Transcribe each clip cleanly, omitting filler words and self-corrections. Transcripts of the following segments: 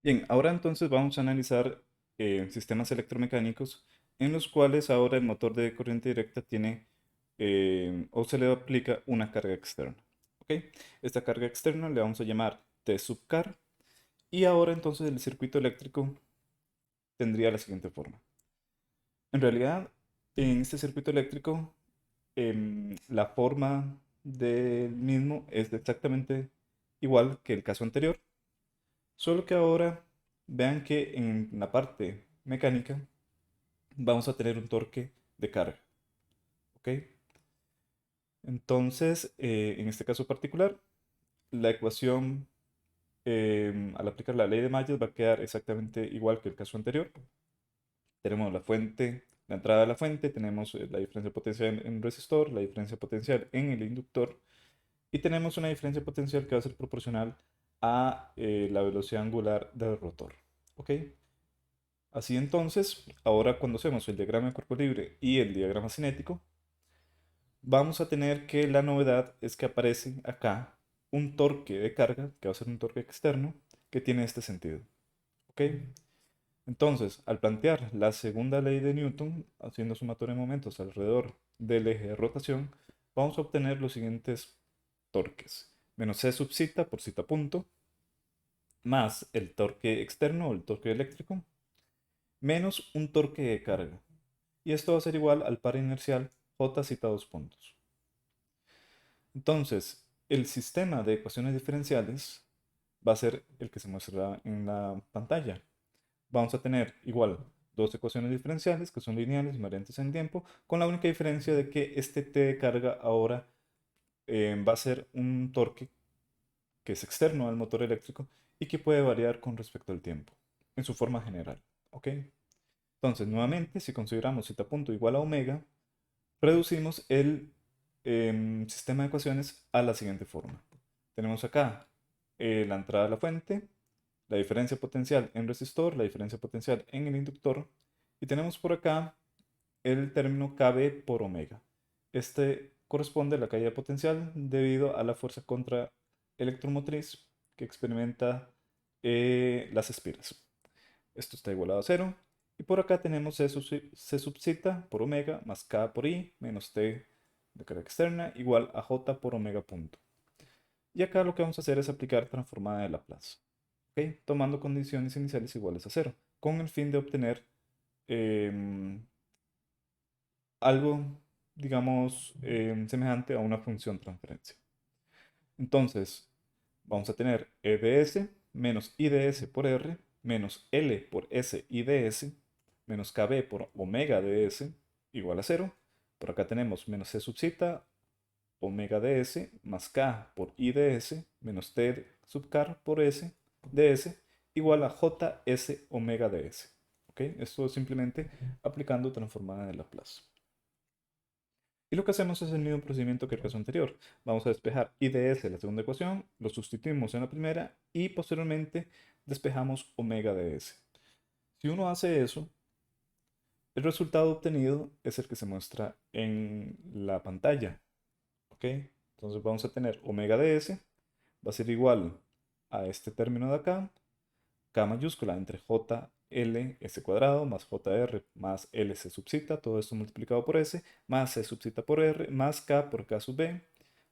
Bien, ahora entonces vamos a analizar sistemas electromecánicos en los cuales ahora el motor de corriente directa tiene o se le aplica una carga externa. ¿Ok? Esta carga externa le vamos a llamar T sub car y ahora entonces el circuito eléctrico tendría la siguiente forma. En realidad, en este circuito eléctrico, la forma del mismo es exactamente igual que el caso anterior. Solo que ahora vean que en la parte mecánica vamos a tener un torque de carga, ¿ok? Entonces, en este caso particular, la ecuación al aplicar la ley de Malles va a quedar exactamente igual que el caso anterior. Tenemos la fuente, la entrada de la fuente, tenemos la diferencia potencial en el resistor, la diferencia potencial en el inductor y tenemos una diferencia potencial que va a ser proporcional a la velocidad angular del rotor, ¿ok? Así entonces, ahora cuando hacemos el diagrama de cuerpo libre y el diagrama cinético, vamos a tener que la novedad es que aparece acá un torque de carga, que va a ser un torque externo, que tiene este sentido. ¿Ok? Entonces, al plantear la segunda ley de Newton, haciendo sumatoria de momentos alrededor del eje de rotación, vamos a obtener los siguientes torques. Menos C sub zeta por zeta punto, más el torque externo o el torque eléctrico, menos un torque de carga. Y esto va a ser igual al par inercial J cita dos puntos. Entonces, el sistema de ecuaciones diferenciales va a ser el que se muestra en la pantalla. Vamos a tener igual dos ecuaciones diferenciales que son lineales, invariantes en tiempo, con la única diferencia de que este T de carga ahora va a ser un torque que es externo al motor eléctrico y que puede variar con respecto al tiempo, en su forma general. ¿Ok? Entonces, nuevamente, si consideramos z punto igual a omega, reducimos el sistema de ecuaciones a la siguiente forma. Tenemos acá la entrada de la fuente, la diferencia potencial en resistor, la diferencia potencial en el inductor, y tenemos por acá el término KB por omega. Este corresponde a la caída potencial debido a la fuerza contra electromotriz que experimenta las espiras. Esto está igualado a cero. Y por acá tenemos C sub zeta por omega más K por I menos T de carga externa igual a J por omega punto. Y acá lo que vamos a hacer es aplicar transformada de Laplace, ¿ok? Tomando condiciones iniciales iguales a cero, con el fin de obtener em, algo, digamos, semejante a una función transferencia. Entonces, vamos a tener E de S menos I de S por R menos L por S I de S menos KB por omega de S igual a cero. Por acá tenemos menos C sub zeta omega de S más K por I de S menos T sub car por S de S igual a JS omega de S. ¿Ok? Esto es simplemente aplicando transformada de Laplace. Y lo que hacemos es el mismo procedimiento que el caso anterior. Vamos a despejar I de S, la segunda ecuación, lo sustituimos en la primera y posteriormente despejamos omega de S. Si uno hace eso, el resultado obtenido es el que se muestra en la pantalla. ¿Ok? Entonces vamos a tener omega de S, va a ser igual a este término de acá, K mayúscula entre J L S cuadrado más JR más L C sub zeta, todo esto multiplicado por S, más C sub zeta por R, más K por K sub B,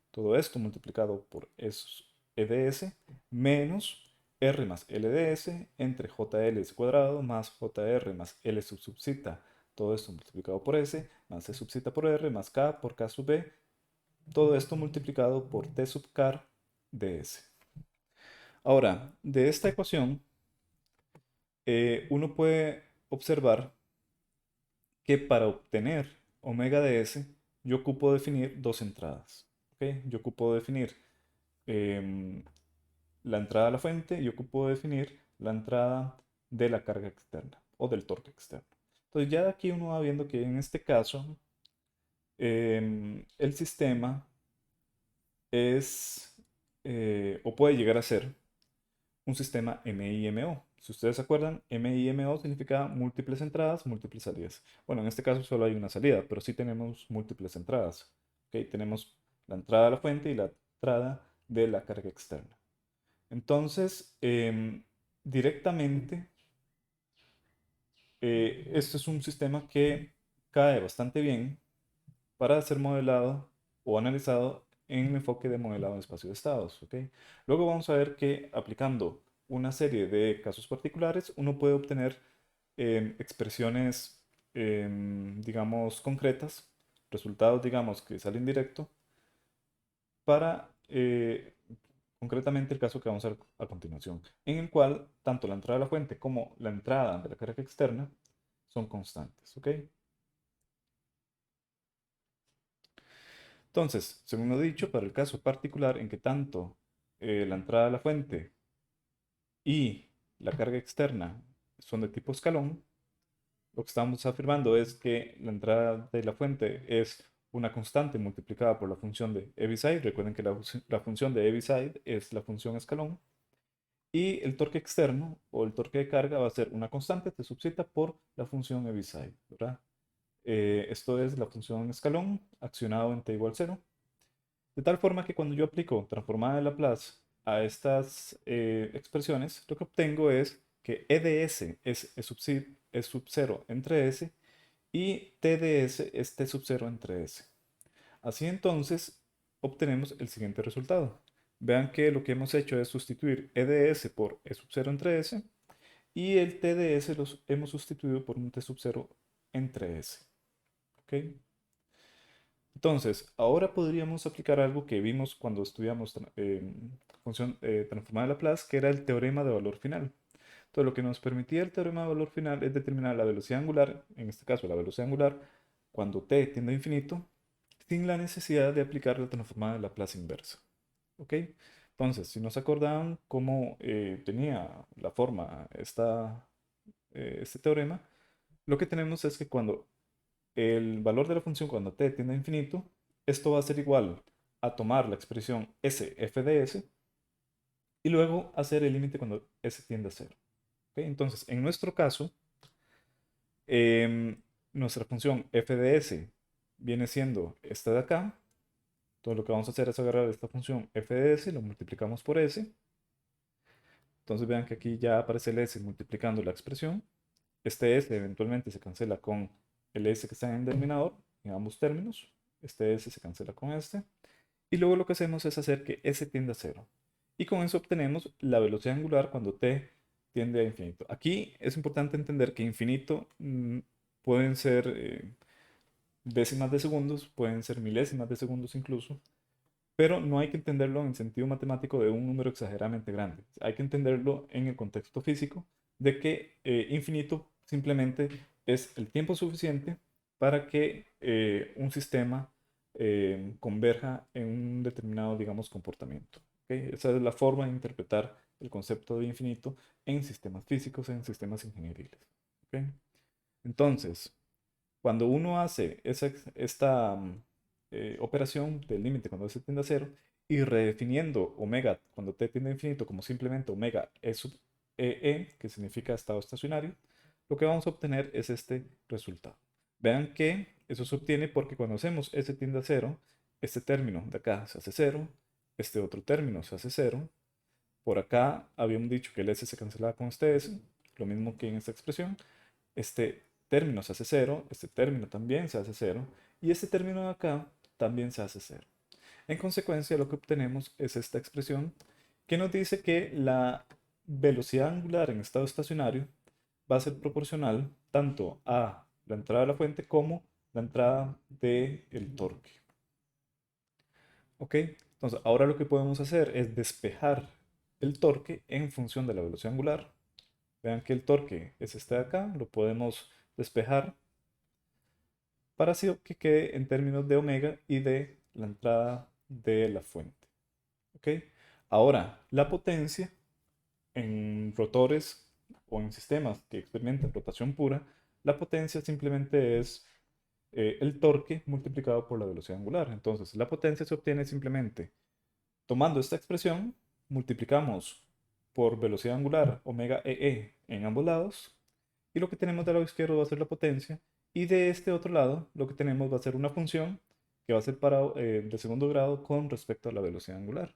todo esto multiplicado por E de S, menos R más L de S entre JL S cuadrado más JR más L sub zeta, todo esto multiplicado por S, más C sub zeta por R, más K por K sub B, todo esto multiplicado por T sub car de S. Ahora, de esta ecuación, uno puede observar que para obtener omega de S, yo ocupo definir dos entradas. ¿Ok? Yo ocupo definir em, la entrada a la fuente y ocupo definir la entrada de la carga externa o del torque externo. Entonces ya de aquí uno va viendo que en este caso el sistema es o puede llegar a ser un sistema MIMO. Si ustedes se acuerdan, MIMO significa múltiples entradas, múltiples salidas. Bueno, en este caso solo hay una salida, pero sí tenemos múltiples entradas. ¿Ok? Tenemos la entrada de la fuente y la entrada de la carga externa. Entonces, directamente, este es un sistema que cae bastante bien para ser modelado o analizado en el enfoque de modelado en espacio de estados, ¿ok? Luego vamos a ver que aplicando una serie de casos particulares, uno puede obtener expresiones, digamos, concretas, resultados, digamos, que salen directo para concretamente el caso que vamos a ver a continuación, en el cual tanto la entrada de la fuente como la entrada de la carga externa son constantes, ¿ok? Entonces, según lo dicho, para el caso particular en que tanto la entrada de la fuente y la carga externa son de tipo escalón, lo que estamos afirmando es que la entrada de la fuente es una constante multiplicada por la función de Heaviside. Recuerden que la función de Heaviside es la función escalón. Y el torque externo o el torque de carga va a ser una constante T sub zeta por la función Heaviside, ¿verdad? Esto es la función escalón accionado en t igual 0. De tal forma que cuando yo aplico transformada de Laplace a estas expresiones, lo que obtengo es que E de S es sub 0 entre S y T de S es T sub 0 entre S. Así entonces, obtenemos el siguiente resultado. Vean que lo que hemos hecho es sustituir E de S por E sub 0 entre S y el T de S los hemos sustituido por un T sub 0 entre S. ¿Ok? Entonces, ahora podríamos aplicar algo que vimos cuando estudiamos función transformada de Laplace, que era el teorema de valor final. Entonces, lo que nos permitía el teorema de valor final es determinar la velocidad angular, en este caso la velocidad angular, cuando t tiende a infinito, sin la necesidad de aplicar la transformada de Laplace inversa. ¿Ok? Entonces, si nos acordaban cómo tenía la forma este teorema, lo que tenemos es que cuando el valor de la función cuando t tiende a infinito, esto va a ser igual a tomar la expresión s f de s y luego hacer el límite cuando s tiende a 0. ¿Ok? Entonces, en nuestro caso, nuestra función f de s viene siendo esta de acá. Entonces, lo que vamos a hacer es agarrar esta función f de s, lo multiplicamos por s. Entonces, vean que aquí ya aparece el s multiplicando la expresión. Este s eventualmente se cancela con el s que está en el denominador, en ambos términos. Este s se cancela con este. Y luego lo que hacemos es hacer que s tienda a 0. Y con eso obtenemos la velocidad angular cuando t tiende a infinito. Aquí es importante entender que infinito pueden ser décimas de segundos, pueden ser milésimas de segundos incluso, pero no hay que entenderlo en sentido matemático de un número exageradamente grande. Hay que entenderlo en el contexto físico de que infinito simplemente es el tiempo suficiente para que un sistema converja en un determinado, digamos, comportamiento. ¿Ok? Esa es la forma de interpretar el concepto de infinito en sistemas físicos, en sistemas ingenieriles. ¿Ok? Entonces, cuando uno hace esta operación del límite cuando s tiende a 0 y redefiniendo omega cuando t tiende a infinito como simplemente omega e sub que significa estado estacionario, lo que vamos a obtener es este resultado. Vean que eso se obtiene porque cuando hacemos s tiende a 0, este término de acá se hace 0, este otro término se hace 0. Por acá habíamos dicho que el s se cancelaba con este s, lo mismo que en esta expresión. Este término se hace 0, este término también se hace 0 y este término de acá también se hace 0. En consecuencia, lo que obtenemos es esta expresión que nos dice que la velocidad angular en estado estacionario va a ser proporcional tanto a la entrada de la fuente como la entrada del torque. ¿Ok? Entonces, ahora lo que podemos hacer es despejar el torque en función de la velocidad angular. Vean que el torque es este de acá, lo podemos despejar para así que quede en términos de omega y de la entrada de la fuente. ¿Ok? Ahora, la potencia en rotores o en sistemas que experimentan rotación pura, la potencia simplemente es el torque multiplicado por la velocidad angular. Entonces, la potencia se obtiene simplemente tomando esta expresión, multiplicamos por velocidad angular omega en ambos lados, y lo que tenemos del lado izquierdo va a ser la potencia, y de este otro lado lo que tenemos va a ser una función que va a ser de segundo grado con respecto a la velocidad angular.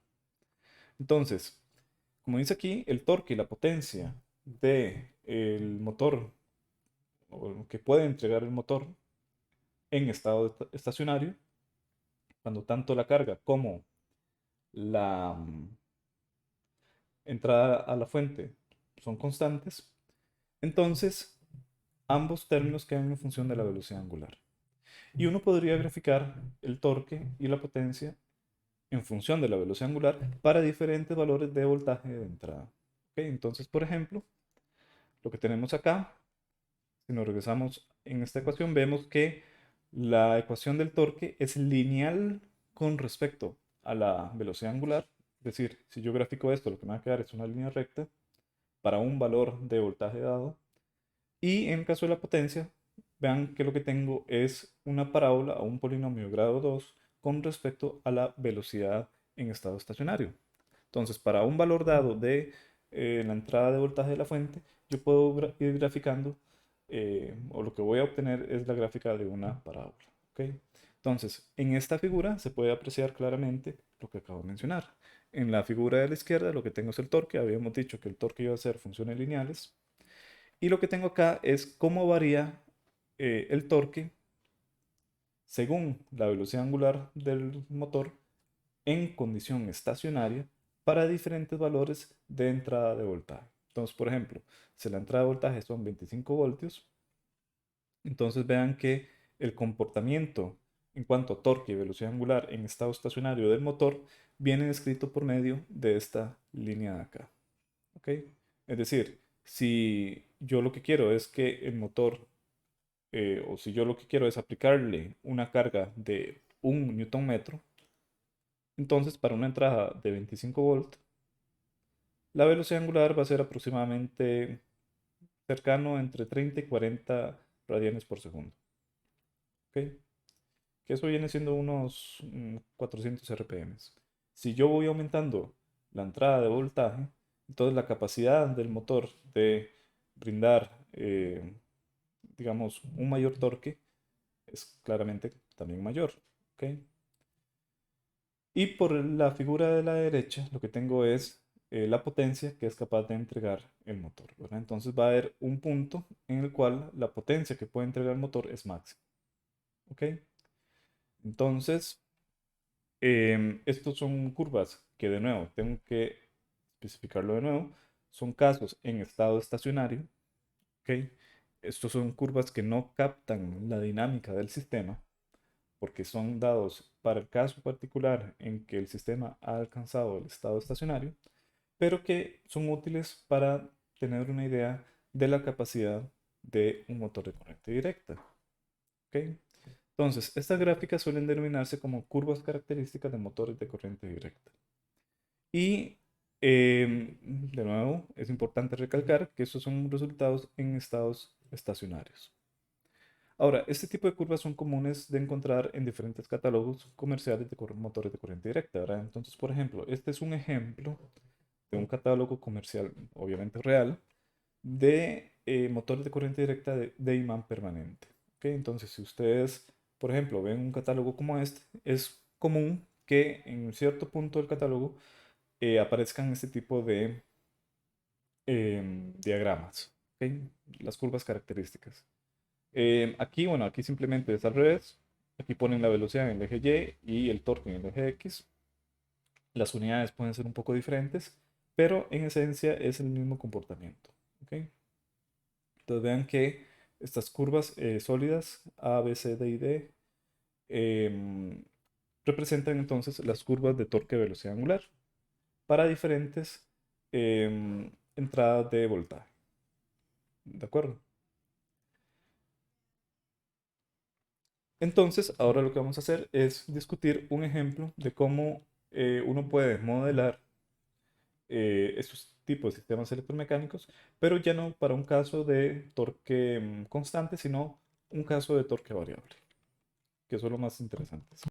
Entonces, como dice aquí, el torque y la potencia del motor, o lo que puede entregar el motor en estado estacionario, cuando tanto la carga como la entrada a la fuente son constantes, entonces ambos términos quedan en función de la velocidad angular. Y uno podría graficar el torque y la potencia en función de la velocidad angular para diferentes valores de voltaje de entrada. ¿Ok? Entonces, por ejemplo, lo que tenemos acá, si nos regresamos en esta ecuación, vemos que la ecuación del torque es lineal con respecto a la velocidad angular. Es decir, si yo grafico esto, lo que me va a quedar es una línea recta para un valor de voltaje dado. Y en el caso de la potencia, vean que lo que tengo es una parábola o un polinomio de grado 2 con respecto a la velocidad en estado estacionario. Entonces, para un valor dado de la entrada de voltaje de la fuente, yo puedo ir graficando, o lo que voy a obtener es la gráfica de una parábola. ¿Ok? Entonces, en esta figura se puede apreciar claramente lo que acabo de mencionar. En la figura de la izquierda lo que tengo es el torque. Habíamos dicho que el torque iba a ser funciones lineales. Y lo que tengo acá es cómo varía el torque según la velocidad angular del motor en condición estacionaria para diferentes valores de entrada de voltaje. Entonces, por ejemplo, si la entrada de voltaje son 25 voltios, entonces vean que el comportamiento en cuanto a torque y velocidad angular en estado estacionario del motor viene descrito por medio de esta línea de acá. ¿Ok? Es decir, si yo lo que quiero es que el motor, o si yo lo que quiero es aplicarle una carga de 1 Nm, entonces para una entrada de 25 volts, la velocidad angular va a ser aproximadamente cercano entre 30 y 40 radianes por segundo. ¿Ok? Que eso viene siendo unos 400 RPM. Si yo voy aumentando la entrada de voltaje, entonces la capacidad del motor de brindar, digamos, un mayor torque es claramente también mayor. ¿Ok? Y por la figura de la derecha, lo que tengo es la potencia que es capaz de entregar el motor, ¿verdad? Entonces va a haber un punto en el cual la potencia que puede entregar el motor es máxima. ¿Ok? Entonces, estos son curvas que de nuevo tengo que especificarlo de nuevo. Son casos en estado estacionario. ¿Ok? Estos son curvas que no captan la dinámica del sistema porque son dados para el caso particular en que el sistema ha alcanzado el estado estacionario, pero que son útiles para tener una idea de la capacidad de un motor de corriente directa. ¿Ok? Entonces, estas gráficas suelen denominarse como curvas características de motores de corriente directa. Y de nuevo, es importante recalcar que estos son resultados en estados estacionarios. Ahora, este tipo de curvas son comunes de encontrar en diferentes catálogos comerciales de motores de corriente directa, ¿verdad? Entonces, por ejemplo, este es un ejemplo de un catálogo comercial, obviamente real, de motores de corriente directa de imán permanente. ¿Ok? Entonces, si ustedes, por ejemplo, ven un catálogo como este, es común que en cierto punto del catálogo aparezcan este tipo de diagramas, ¿ok? Las curvas características. Aquí, bueno, aquí simplemente es al revés. Aquí ponen la velocidad en el eje Y y el torque en el eje X. Las unidades pueden ser un poco diferentes, pero en esencia es el mismo comportamiento. ¿Ok? Entonces vean que estas curvas sólidas A, B, C, D y D em, representan entonces las curvas de torque de velocidad angular para diferentes entradas de voltaje. ¿De acuerdo? Entonces, ahora lo que vamos a hacer es discutir un ejemplo de cómo uno puede modelar estos tipos de sistemas electromecánicos, pero ya no para un caso de torque constante, sino un caso de torque variable, que eso es lo más interesante.